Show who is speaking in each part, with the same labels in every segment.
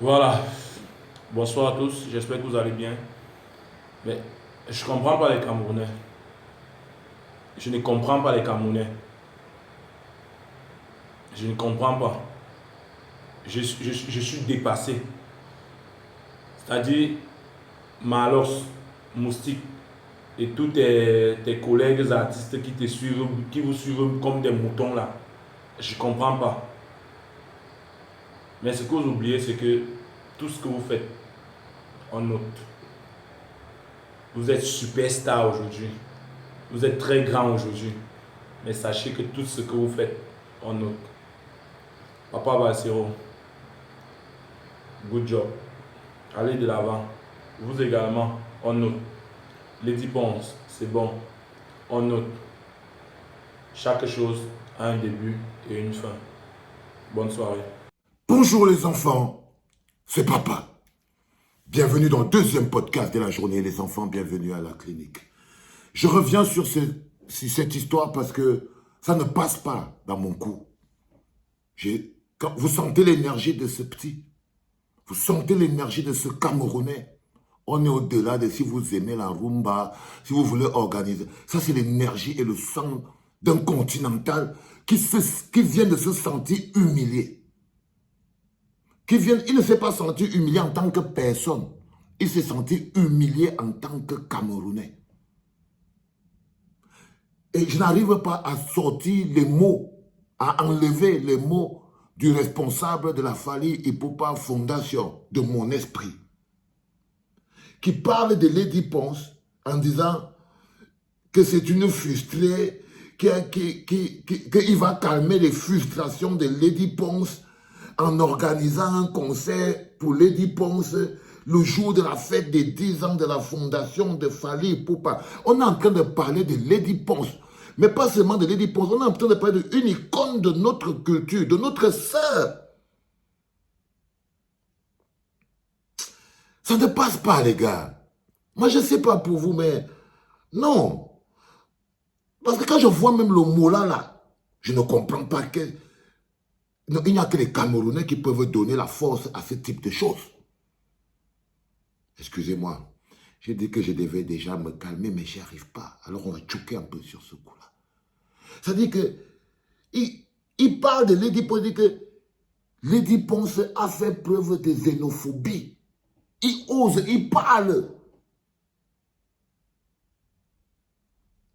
Speaker 1: Voilà. Bonsoir à tous. J'espère que vous allez bien. Mais je ne comprends pas les Camerounais. Je ne comprends pas les Camerounais. Je ne comprends pas. Je suis dépassé. C'est-à-dire, Malos, Moustique et tous tes collègues artistes qui te suivent, qui vous suivent comme des moutons là. Je ne comprends pas. Mais ce que vous oubliez, c'est que tout ce que vous faites, on note. Vous êtes superstar aujourd'hui. Vous êtes très grand aujourd'hui. Mais sachez que tout ce que vous faites, on note. Papa Valsero, good job. Allez de l'avant. Vous également, on note. Lady Ponce, c'est bon. On note. Chaque chose a un début et une fin. Bonne soirée.
Speaker 2: Bonjour les enfants, c'est papa. Bienvenue dans le deuxième podcast de la journée. Les enfants, bienvenue à la clinique. Je reviens sur cette histoire parce que ça ne passe pas dans mon cou. Quand vous sentez l'énergie de ce petit, vous sentez l'énergie de ce Camerounais. On est au-delà de si vous aimez la rumba, si vous voulez organiser. Ça, c'est l'énergie et le sang d'un continental qui vient de se sentir humilié. Il ne s'est pas senti humilié en tant que personne. Il s'est senti humilié en tant que Camerounais. Et je n'arrive pas à sortir les mots, à enlever les mots du responsable de la Fally Ipupa Fondation de mon esprit, qui parle de Lady Ponce en disant que c'est une frustrée, qu'il va calmer les frustrations de Lady Ponce en organisant un concert pour Lady Ponce le jour de la fête des 10 ans de la fondation de Fally Ipupa. On est en train de parler de Lady Ponce, mais pas seulement de Lady Ponce, on est en train de parler d'une icône de notre culture, de notre sœur. Ça ne passe pas, les gars. Moi, je ne sais pas pour vous, mais non. Parce que quand je vois même le mot là, je ne comprends pas que... Non, il n'y a que les Camerounais qui peuvent donner la force à ce type de choses. Excusez-moi, j'ai dit que je devais déjà me calmer, mais je n'y arrive pas. Alors on va choquer un peu sur ce coup-là. C'est-à-dire que il parle de Lady Ponce, il dit que Lady Ponce a fait preuve de xénophobie. Il ose, il parle.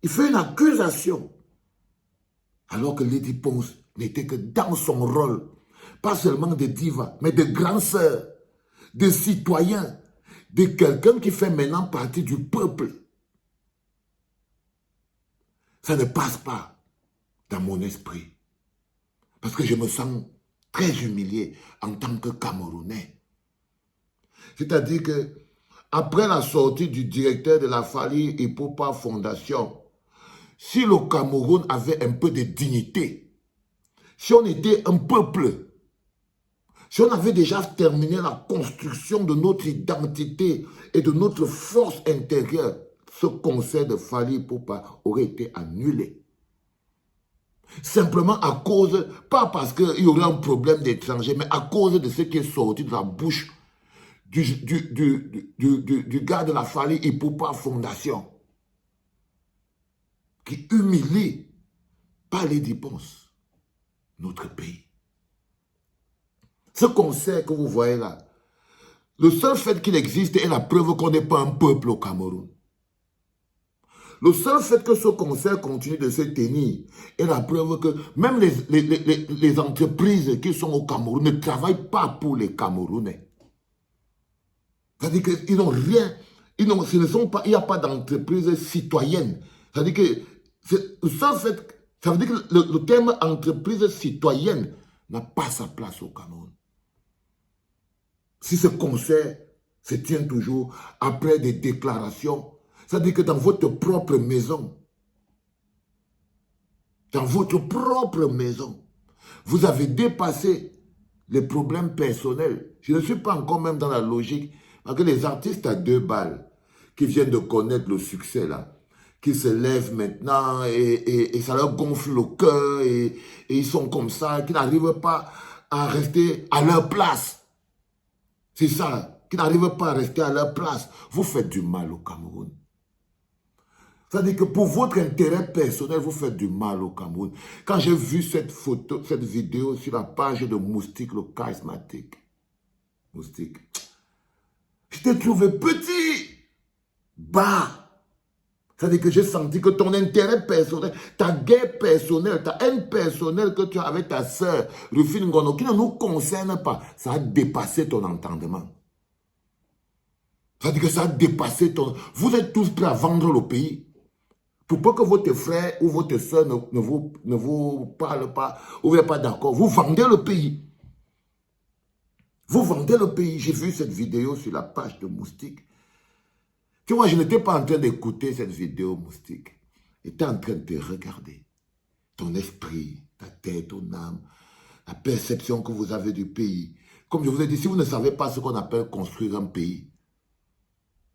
Speaker 2: Il fait une accusation. Alors que Lady Ponce n'était que dans son rôle, pas seulement de diva, mais de grande sœur, de citoyen, de quelqu'un qui fait maintenant partie du peuple. Ça ne passe pas dans mon esprit. Parce que je me sens très humilié en tant que Camerounais. C'est-à-dire que après la sortie du directeur de la Fally Ipupa Fondation, si le Cameroun avait un peu de dignité, si on était un peuple, si on avait déjà terminé la construction de notre identité et de notre force intérieure, ce concert de Fally Ipupa aurait été annulé. Simplement à cause, pas parce qu'il y aurait un problème d'étrangers, mais à cause de ce qui est sorti de la bouche du gars de la Fally Ipupa Fondation, qui humilie pas Lady Ponce, notre pays. Ce concert que vous voyez là, le seul fait qu'il existe est la preuve qu'on n'est pas un peuple au Cameroun. Le seul fait que ce concert continue de se tenir est la preuve que même les entreprises qui sont au Cameroun ne travaillent pas pour les Camerounais. C'est-à-dire qu'ils n'ont rien, il n'y a pas d'entreprise citoyenne. C'est-à-dire que le seul fait, ça veut dire que le terme entreprise citoyenne n'a pas sa place au Cameroun. Si ce concert se tient toujours après des déclarations, c'est-à-dire que dans votre propre maison, vous avez dépassé les problèmes personnels. Je ne suis pas encore même dans la logique, parce que les artistes à 2 balles, qui viennent de connaître le succès là, qui se lèvent maintenant et ça leur gonfle le cœur et ils sont comme ça, qui n'arrivent pas à rester à leur place. C'est ça, qui n'arrivent pas à rester à leur place. Vous faites du mal au Cameroun. C'est-à-dire que pour votre intérêt personnel, vous faites du mal au Cameroun. Quand j'ai vu cette photo, cette vidéo sur la page de Moustique, le charismatique, Moustique, je t'ai trouvé petit, bas. C'est-à-dire que j'ai senti que ton intérêt personnel, ta guerre personnelle, ta haine personnelle que tu as avec ta sœur, Rufine Ngono, qui ne nous concerne pas, ça a dépassé ton entendement. C'est-à-dire que ça a dépassé ton... Vous êtes tous prêts à vendre le pays. Pour pas que votre frère ou votre soeur ne vous parle pas, ou vous n'êtes pas d'accord. Vous vendez le pays. Vous vendez le pays. J'ai vu cette vidéo sur la page de Moustique. Tu vois, je n'étais pas en train d'écouter cette vidéo, Moustique. J'étais en train de te regarder. Ton esprit, ta tête, ton âme, la perception que vous avez du pays. Comme je vous ai dit, si vous ne savez pas ce qu'on appelle construire un pays,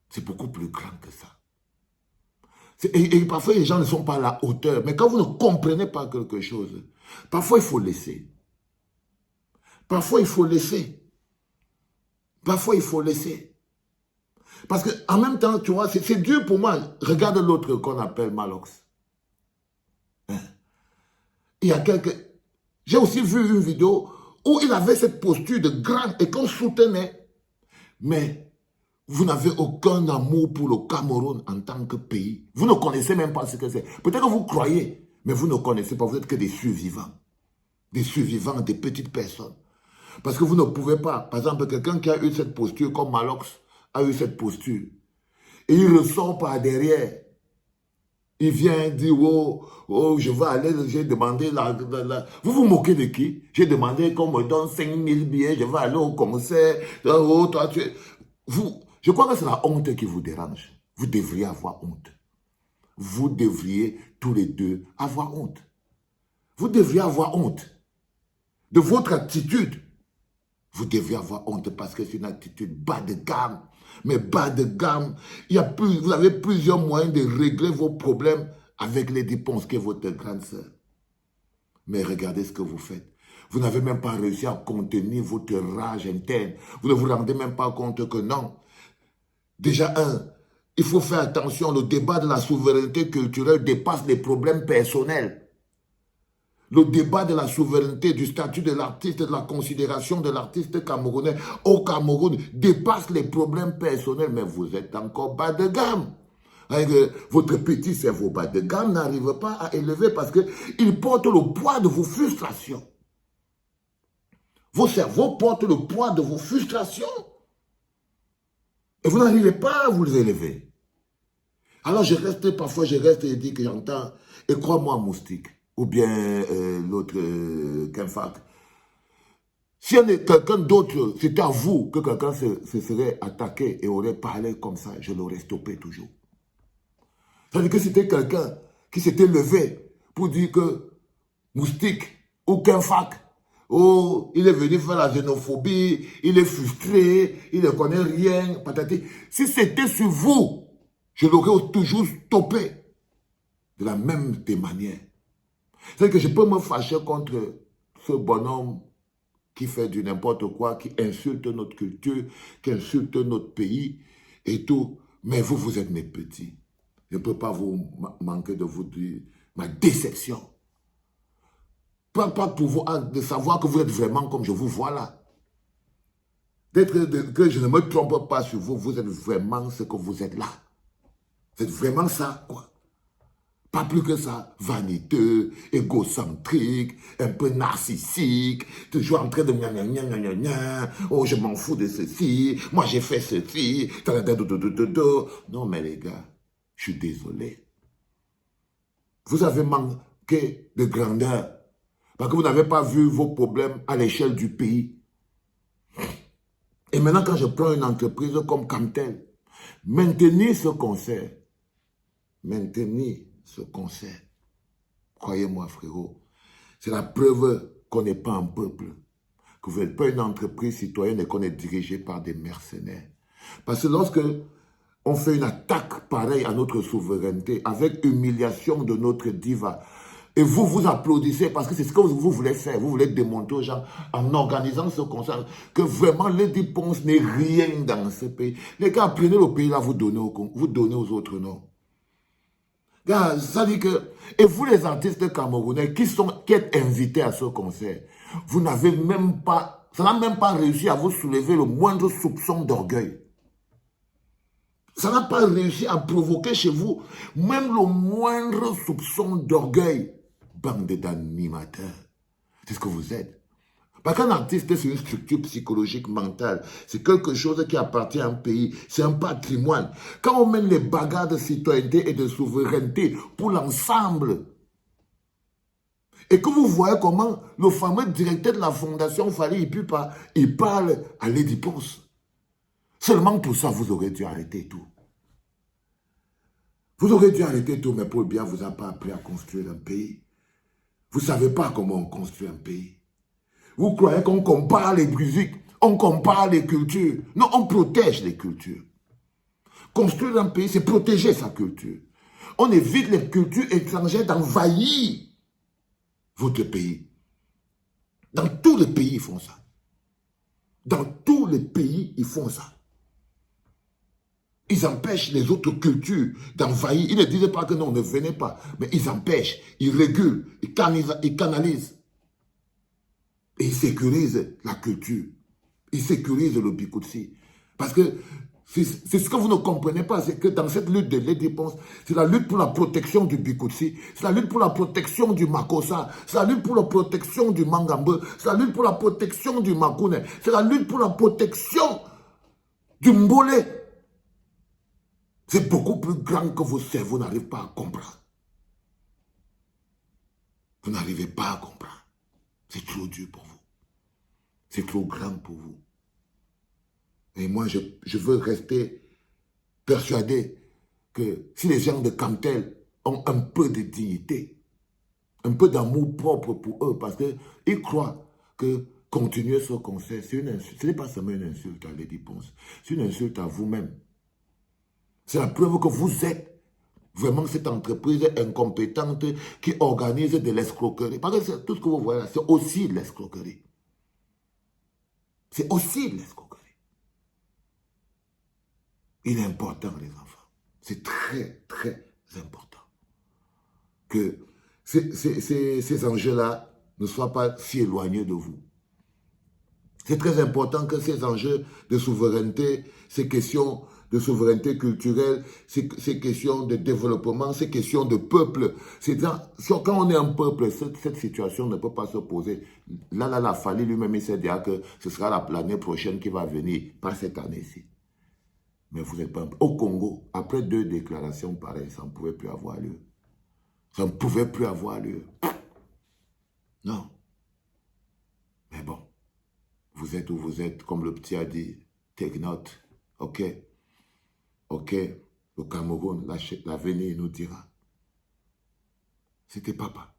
Speaker 2: c'est beaucoup plus grand que ça. Et parfois, les gens ne sont pas à la hauteur. Mais quand vous ne comprenez pas quelque chose, parfois, il faut laisser. Parfois, il faut laisser. Parfois, il faut laisser. Parce qu'en même temps, tu vois, c'est dur pour moi. Regarde l'autre qu'on appelle Malox. Hein? Il y a quelques... J'ai aussi vu une vidéo où il avait cette posture de grand et qu'on soutenait. Mais vous n'avez aucun amour pour le Cameroun en tant que pays. Vous ne connaissez même pas ce que c'est. Peut-être que vous croyez, mais vous ne connaissez pas. Vous êtes que des survivants. Des survivants, des petites personnes. Parce que vous ne pouvez pas. Par exemple, quelqu'un qui a eu cette posture, comme Malox a eu cette posture, et il ressort par derrière. Il vient dire, oh, je vais aller, j'ai demandé Vous vous moquez de qui? J'ai demandé qu'on me donne 5000 billets, je vais aller au concert. Oh, toi, je crois que c'est la honte qui vous dérange. Vous devriez avoir honte. Vous devriez tous les deux avoir honte. Vous devriez avoir honte de votre attitude. Vous devriez avoir honte parce que c'est une attitude bas de gamme. Mais bas de gamme, vous avez plusieurs moyens de régler vos problèmes avec les dépenses qui est votre grande sœur. Mais regardez ce que vous faites. Vous n'avez même pas réussi à contenir votre rage interne. Vous ne vous rendez même pas compte que non. Déjà, il faut faire attention, le débat de la souveraineté culturelle dépasse les problèmes personnels. Le débat de la souveraineté, du statut de l'artiste, de la considération de l'artiste camerounais au Cameroun dépasse les problèmes personnels. Mais vous êtes encore bas de gamme. Votre petit cerveau bas de gamme n'arrive pas à élever parce qu'il porte le poids de vos frustrations. Vos cerveaux portent le poids de vos frustrations. Et vous n'arrivez pas à vous élever. Alors parfois je reste et dis que j'entends, et crois-moi Moustique, ou bien l'autre Kenfak. Si quelqu'un d'autre, c'était à vous que quelqu'un se serait attaqué et aurait parlé comme ça, je l'aurais stoppé toujours. C'est-à-dire que c'était quelqu'un qui s'était levé pour dire que Moustique ou Kenfak, oh, il est venu faire la xénophobie, il est frustré, il ne connaît rien, patati. Si c'était sur vous, je l'aurais toujours stoppé de la même des manières. C'est que je peux me fâcher contre ce bonhomme qui fait du n'importe quoi, qui insulte notre culture, qui insulte notre pays et tout. Mais vous, vous êtes mes petits. Je ne peux pas vous manquer de vous dire ma déception. Pas pour vous, de savoir que vous êtes vraiment comme je vous vois là. Que je ne me trompe pas sur vous, vous êtes vraiment ce que vous êtes là. Vous êtes vraiment ça, quoi. Pas plus que ça. Vaniteux, égocentrique, un peu narcissique, toujours en train de oh, je m'en fous de ceci, moi j'ai fait ceci, non mais les gars, je suis désolé. Vous avez manqué de grandeur. Parce que vous n'avez pas vu vos problèmes à l'échelle du pays. Et maintenant, quand je prends une entreprise comme Camtel, maintenir ce concert, croyez-moi frérot, c'est la preuve qu'on n'est pas un peuple, que vous n'êtes pas une entreprise citoyenne et qu'on est dirigé par des mercenaires. Parce que lorsque on fait une attaque pareille à notre souveraineté, avec humiliation de notre diva, Et vous, vous applaudissez parce que c'est ce que vous voulez faire. Vous voulez démontrer aux gens, en organisant ce concert, que vraiment Lady Ponce n'est rien dans ce pays. Les gars, prenez le pays là, vous donnez aux autres, non. Gars, ça dit que... Et vous, les artistes camerounais qui êtes invités à ce concert, vous n'avez même pas... Ça n'a même pas réussi à vous soulever le moindre soupçon d'orgueil. Ça n'a pas réussi à provoquer chez vous même le moindre soupçon d'orgueil. Bande d'animateurs. C'est ce que vous êtes. Parce qu'un artiste, c'est une structure psychologique mentale. C'est quelque chose qui appartient à un pays. C'est un patrimoine. Quand on mène les bagarres de citoyenneté et de souveraineté pour l'ensemble, et que vous voyez comment le fameux directeur de la fondation Fally Ipupa, il parle à Lady Ponce. Seulement pour ça, vous aurez dû arrêter tout. Vous aurez dû arrêter tout, mais Paul Biya vous a pas appris à construire un pays. Vous ne savez pas comment on construit un pays. Vous croyez qu'on compare les musiques, on compare les cultures. Non, on protège les cultures. Construire un pays, c'est protéger sa culture. On évite les cultures étrangères d'envahir votre pays. Dans tous les pays, ils font ça. Dans tous les pays, ils font ça. Ils empêchent les autres cultures d'envahir. Ils ne disent pas que non, ne venez pas. Mais ils empêchent, ils régulent, ils canalisent. Et ils sécurisent la culture. Ils sécurisent le Bikutsi. Parce que c'est ce que vous ne comprenez pas, c'est que dans cette lutte de Lady Ponce, c'est la lutte pour la protection du Bikutsi, c'est la lutte pour la protection du Makossa, c'est la lutte pour la protection du Mangambe, c'est la lutte pour la protection du Makune, c'est la lutte pour la protection du Mbole. C'est beaucoup plus grand que vos cerveaux n'arrivent pas à comprendre. Vous n'arrivez pas à comprendre. C'est trop dur pour vous. C'est trop grand pour vous. Et moi, je veux rester persuadé que si les gens de Cantel ont un peu de dignité, un peu d'amour propre pour eux, parce qu'ils croient que continuer ce concert, c'est une insulte. Ce n'est pas seulement une insulte à Lady Ponce, c'est une insulte à vous-même. C'est la preuve que vous êtes vraiment cette entreprise incompétente qui organise de l'escroquerie. Parce que tout ce que vous voyez là, c'est aussi de l'escroquerie. C'est aussi de l'escroquerie. Il est important, les enfants. C'est très, très important que ces enjeux-là ne soient pas si éloignés de vous. C'est très important que ces enjeux de souveraineté, ces questions de souveraineté culturelle, ces questions de développement, ces questions de peuple, quand on est un peuple, cette situation ne peut pas se poser. Là, Fally lui-même, il sait déjà que ce sera l'année prochaine qui va venir, pas cette année-ci. Mais vous n'êtes pas... Au Congo, après 2 déclarations pareilles, ça ne pouvait plus avoir lieu. Ça ne pouvait plus avoir lieu. Non. Mais bon, vous êtes où vous êtes, comme le petit a dit, take note, ok. Ok, le Cameroun, l'avenir nous dira. C'était papa.